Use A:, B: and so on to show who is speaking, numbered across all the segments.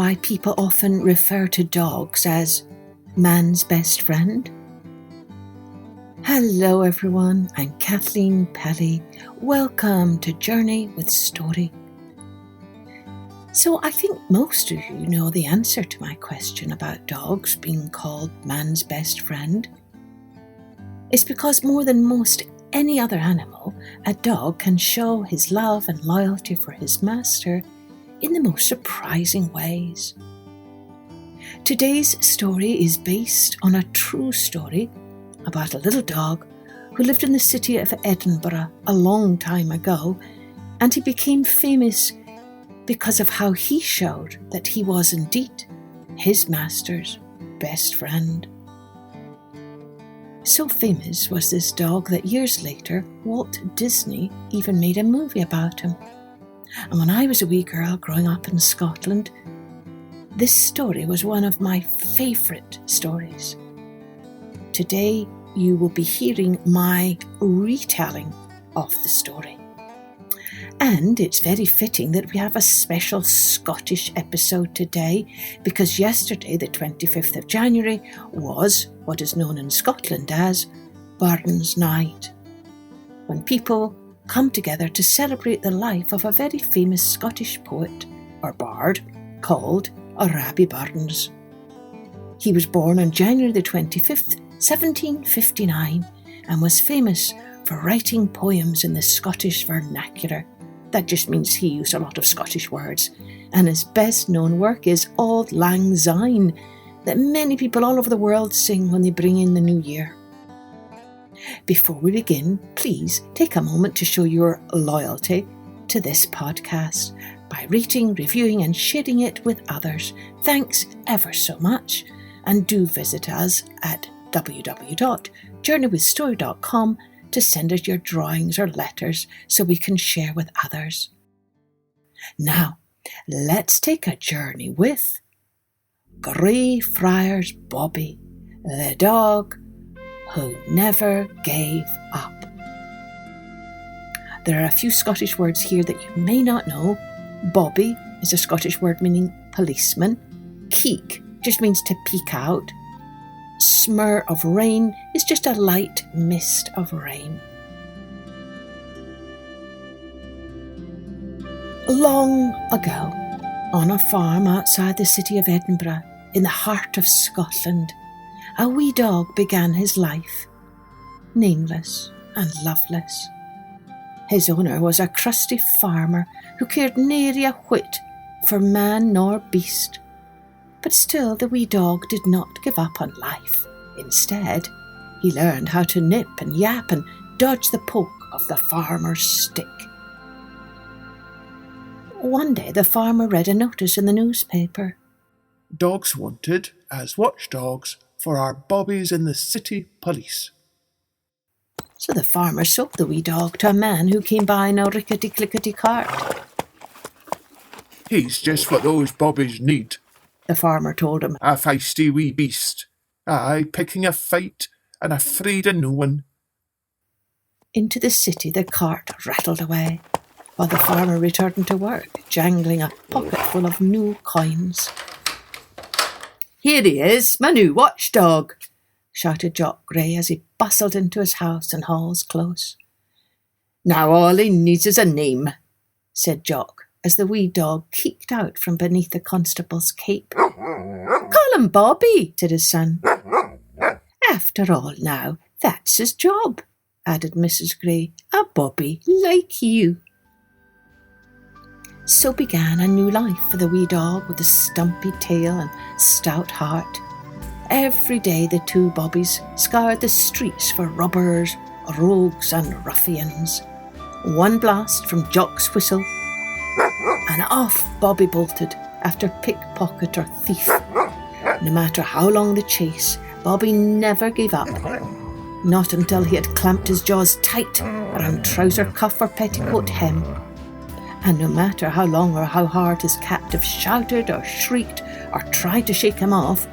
A: why people often refer to dogs as man's best friend? Hello everyone, I'm Kathleen Pelley. Welcome to Journey with Story. So I think most of you know the answer to my question about dogs being called man's best friend. It's because more than most any other animal, a dog can show his love and loyalty for his master in the most surprising ways. Today's story is based on a true story about a little dog who lived in the city of Edinburgh a long time ago, and he became famous because of how he showed that he was indeed his master's best friend. So famous was this dog that years later Walt Disney even made a movie about him. And when I was a wee girl growing up in Scotland, this story was one of my favourite stories. Today you will be hearing my retelling of the story. And it's very fitting that we have a special Scottish episode today, because yesterday, the 25th of January, was what is known in Scotland as Burns Night, when people come together to celebrate the life of a very famous Scottish poet or bard called Araby Burns. He was born on January the 25th, 1759, and was famous for writing poems in the Scottish vernacular. That just means he used a lot of Scottish words, and his best known work is Auld Lang Syne, that many people all over the world sing when they bring in the new year. Before we begin, please take a moment to show your loyalty to this podcast by rating, reviewing and sharing it with others. Thanks ever so much, and do visit us at www.journeywithstory.com to send us your drawings or letters so we can share with others. Now, let's take a journey with Greyfriars Bobby, the dog who never gave up. There are a few Scottish words here that you may not know. Bobby is a Scottish word meaning policeman. Keek just means to peek out. Smur of rain is just a light mist of rain. Long ago, on a farm outside the city of Edinburgh, in the heart of Scotland, a wee dog began his life, nameless and loveless. His owner was a crusty farmer who cared nary a whit for man nor beast. But still the wee dog did not give up on life. Instead, he learned how to nip and yap and dodge the poke of the farmer's stick. One day the farmer read a notice in the newspaper.
B: Dogs wanted as watchdogs for our bobbies in the city police.
A: So the farmer sold the wee dog to a man who came by in a rickety-clickety cart.
B: He's just what those bobbies need,
A: the farmer told him.
B: A feisty wee beast. Aye, picking a fight and afraid of no one.
A: Into the city the cart rattled away, while the farmer returned to work, jangling a pocket full of new coins. "Here he is, my new watchdog," shouted Jock Grey as he bustled into his house and halls close. "Now all he needs is a name," said Jock, as the wee dog keeked out from beneath the constable's cape. "Call him Bobby," said his son. "After all now, that's his job," added Mrs. Grey, "a Bobby like you." So began a new life for the wee dog with the stumpy tail and stout heart. Every day the two Bobbies scoured the streets for robbers, rogues and ruffians. One blast from Jock's whistle, and off Bobby bolted after pickpocket or thief. No matter how long the chase, Bobby never gave up. Not until he had clamped his jaws tight around trouser cuff or petticoat hem. And no matter how long or how hard his captive shouted or shrieked or tried to shake him off,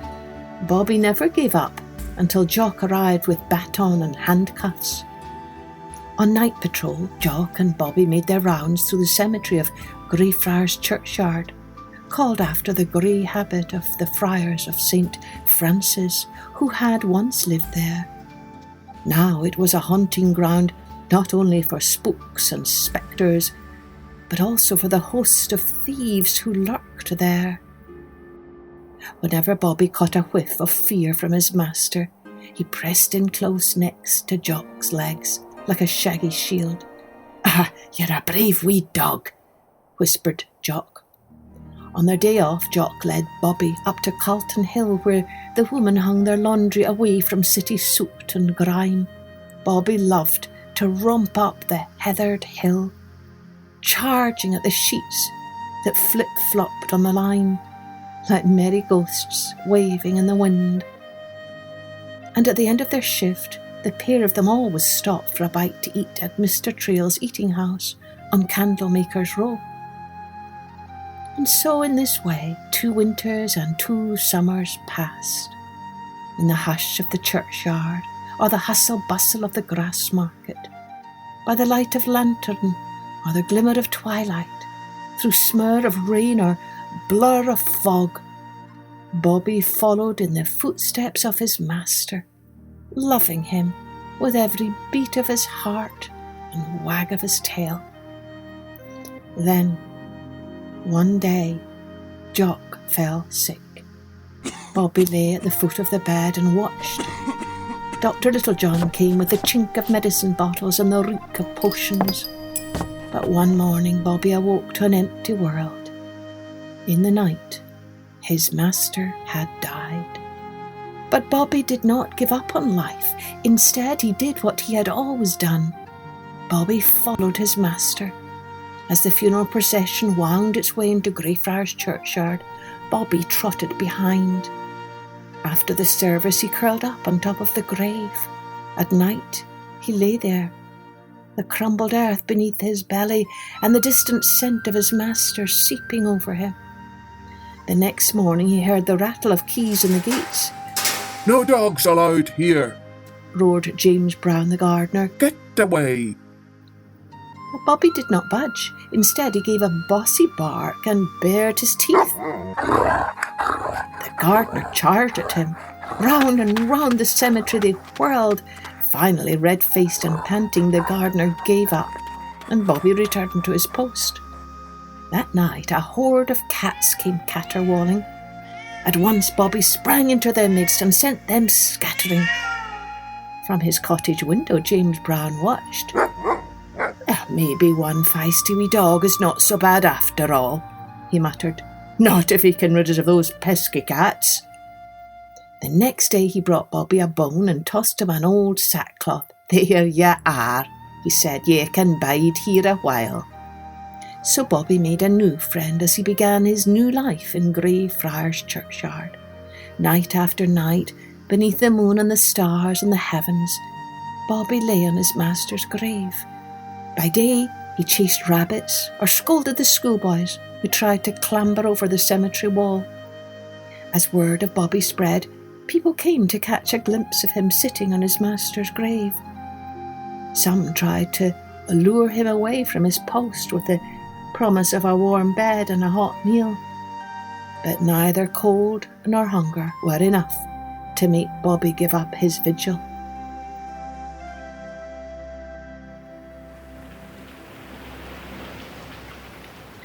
A: Bobby never gave up until Jock arrived with baton and handcuffs. On night patrol, Jock and Bobby made their rounds through the cemetery of Greyfriars churchyard, called after the grey habit of the friars of St. Francis, who had once lived there. Now it was a haunting ground not only for spooks and spectres, but also for the host of thieves who lurked there. Whenever Bobby caught a whiff of fear from his master, he pressed in close next to Jock's legs like a shaggy shield. "Ah, you're a brave wee dog," whispered Jock. On their day off, Jock led Bobby up to Calton Hill, where the women hung their laundry away from city soot and grime. Bobby loved to romp up the heathered hill, charging at the sheets that flip-flopped on the line, like merry ghosts waving in the wind. And at the end of their shift, the pair of them always stopped for a bite to eat at Mr. Trail's eating house on Candlemaker's Row. And so in this way 2 winters and 2 summers passed, in the hush of the churchyard or the hustle-bustle of the grass market, by the light of lantern or the glimmer of twilight, through smur of rain or blur of fog. Bobby followed in the footsteps of his master, loving him with every beat of his heart and wag of his tail. Then, one day, Jock fell sick. Bobby lay at the foot of the bed and watched. Dr. Littlejohn came with the chink of medicine bottles and the reek of potions. But one morning Bobby awoke to an empty world. In the night, his master had died. But Bobby did not give up on life. Instead, he did what he had always done. Bobby followed his master. As the funeral procession wound its way into Greyfriars churchyard, Bobby trotted behind. After the service, he curled up on top of the grave. At night, he lay there, the crumbled earth beneath his belly and the distant scent of his master seeping over him. The next morning, he heard the rattle of keys in the gates.
B: "No dogs allowed here,"
A: roared James Brown, the gardener.
B: "Get away."
A: But Bobby did not budge. Instead, he gave a bossy bark and bared his teeth. The gardener charged at him. Round and round the cemetery they whirled. Finally, red-faced and panting, the gardener gave up, and Bobby returned to his post. That night, a horde of cats came caterwauling. At once, Bobby sprang into their midst and sent them scattering. From his cottage window, James Brown watched. "Maybe one feisty wee dog is not so bad after all," he muttered. "Not if he can rid us of those pesky cats." The next day he brought Bobby a bone and tossed him an old sackcloth. "There you are," he said. "Ye can bide here a while." So Bobby made a new friend as he began his new life in Greyfriars churchyard. Night after night, beneath the moon and the stars and the heavens, Bobby lay on his master's grave. By day, he chased rabbits or scolded the schoolboys who tried to clamber over the cemetery wall. As word of Bobby spread, people came to catch a glimpse of him sitting on his master's grave. Some tried to lure him away from his post with the promise of a warm bed and a hot meal. But neither cold nor hunger were enough to make Bobby give up his vigil.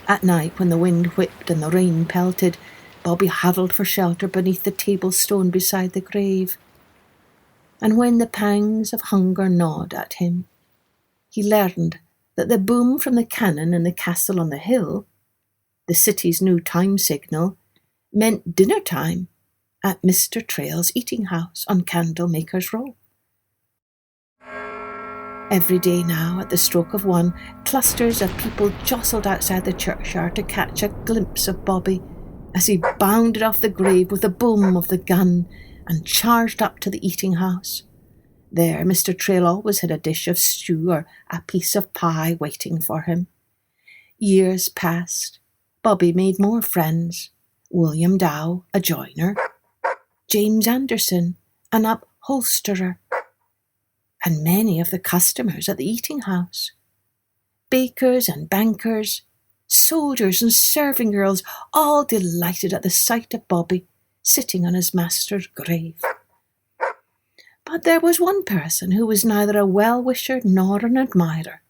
A: At night, when the wind whipped and the rain pelted, Bobby huddled for shelter beneath the table stone beside the grave. And when the pangs of hunger gnawed at him, he learned that the boom from the cannon in the castle on the hill, the city's new time signal, meant dinner time at Mr. Trail's eating house on Candlemaker's Row. Every day now, at the stroke of 1, clusters of people jostled outside the churchyard to catch a glimpse of Bobby as he bounded off the grave with the boom of the gun and charged up to the eating house. There, Mr. Trail always had a dish of stew or a piece of pie waiting for him. Years passed. Bobby made more friends. William Dow, a joiner, James Anderson, an upholsterer, and many of the customers at the eating house. Bakers and bankers, Soldiers and serving girls all delighted at the sight of Bobby sitting on his master's grave. But there was one person who was neither a well-wisher nor an admirer.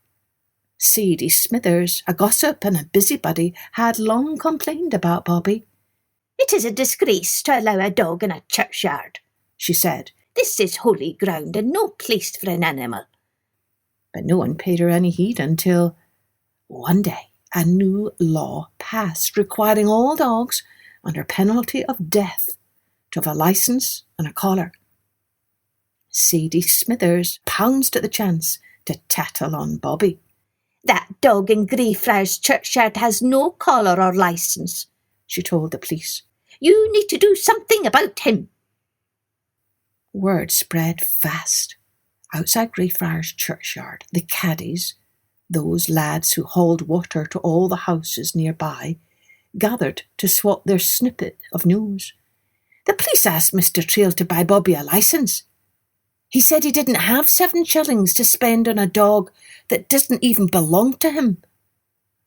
A: Sadie Smithers, a gossip and a busybody, had long complained about Bobby.
C: "It is a disgrace to allow a dog in a churchyard," she said. "This is holy ground and no place for an animal."
A: But no one paid her any heed until one day a new law passed requiring all dogs, under penalty of death, to have a licence and a collar. Sadie Smithers pounced at the chance to tattle on Bobby.
C: "That dog in Greyfriars churchyard has no collar or licence," she told the police. "You need to do something about him."
A: Word spread fast. Outside Greyfriars churchyard, the caddies, those lads who hauled water to all the houses nearby, gathered to swap their snippet of news. "The police asked Mr. Trail to buy Bobby a licence. He said he didn't have 7 shillings to spend on a dog that doesn't even belong to him.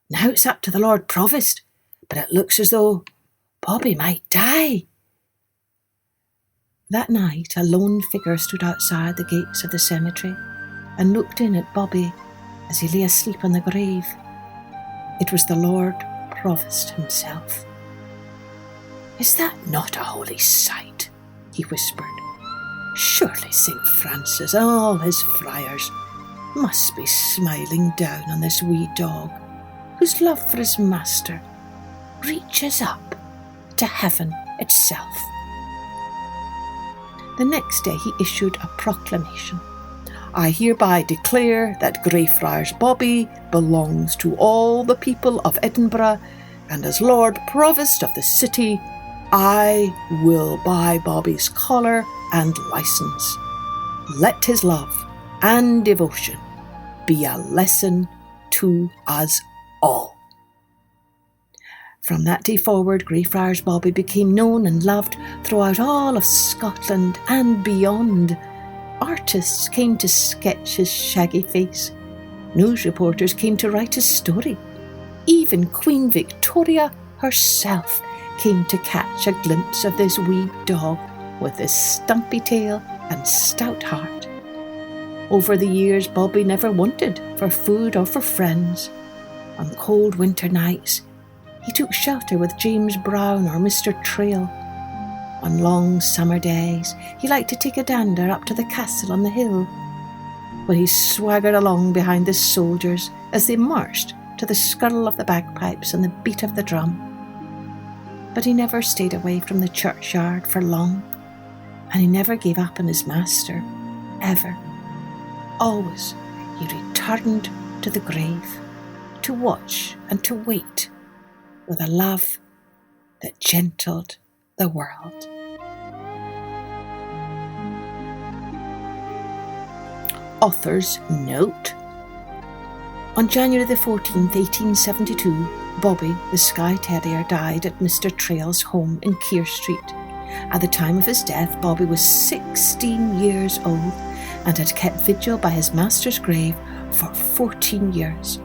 A: Now it's up to the Lord Provost, but it looks as though Bobby might die." That night, a lone figure stood outside the gates of the cemetery and looked in at Bobby as he lay asleep on the grave. It was the Lord Provost himself. "Is that not a holy sight?" he whispered. "Surely St. Francis and all his friars must be smiling down on this wee dog whose love for his master reaches up to heaven itself." The next day he issued a proclamation. "I hereby declare that Greyfriars Bobby belongs to all the people of Edinburgh, and as Lord Provost of the city, I will buy Bobby's collar and licence. Let his love and devotion be a lesson to us all." From that day forward, Greyfriars Bobby became known and loved throughout all of Scotland and beyond. Artists came to sketch his shaggy face. News reporters came to write his story. Even Queen Victoria herself came to catch a glimpse of this wee dog with his stumpy tail and stout heart. Over the years, Bobby never wanted for food or for friends. On cold winter nights, he took shelter with James Brown or Mr. Trail. On long summer days, he liked to take a dander up to the castle on the hill, where he swaggered along behind the soldiers as they marched to the skirl of the bagpipes and the beat of the drum. But he never stayed away from the churchyard for long, and he never gave up on his master, ever. Always he returned to the grave, to watch and to wait, with a love that gentled the world. Author's note. On January the 14th, 1872, Bobby, the Skye Terrier, died at Mr. Trail's home in Keir Street. At the time of his death, Bobby was 16 years old and had kept vigil by his master's grave for 14 years.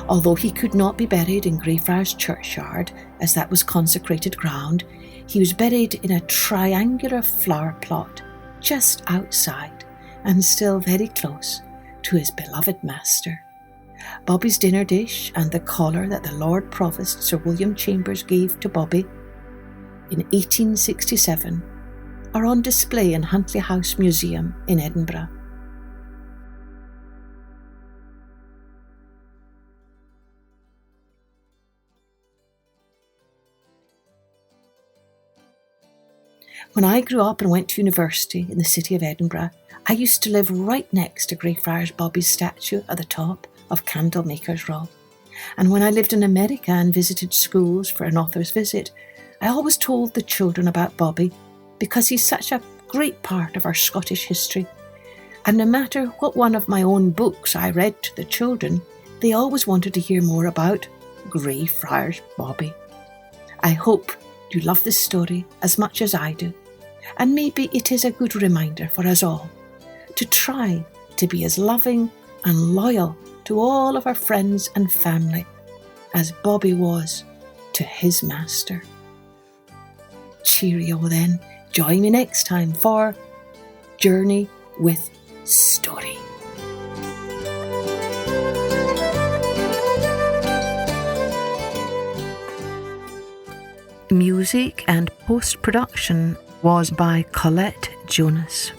A: Although he could not be buried in Greyfriars churchyard, as that was consecrated ground, he was buried in a triangular flower plot just outside and still very close to his beloved master. Bobby's dinner dish and the collar that the Lord Provost Sir William Chambers gave to Bobby in 1867 are on display in Huntly House Museum in Edinburgh. When I grew up and went to university in the city of Edinburgh, I used to live right next to Greyfriars Bobby's statue at the top of Candlemaker's Row. And when I lived in America and visited schools for an author's visit, I always told the children about Bobby because he's such a great part of our Scottish history. And no matter what one of my own books I read to the children, they always wanted to hear more about Greyfriars Bobby. I hope you love this story as much as I do, and maybe it is a good reminder for us all to try to be as loving and loyal to all of our friends and family as Bobby was to his master. Cheerio then. Join me next time for Journey with Story. Music and post-production was by Colette Jonas.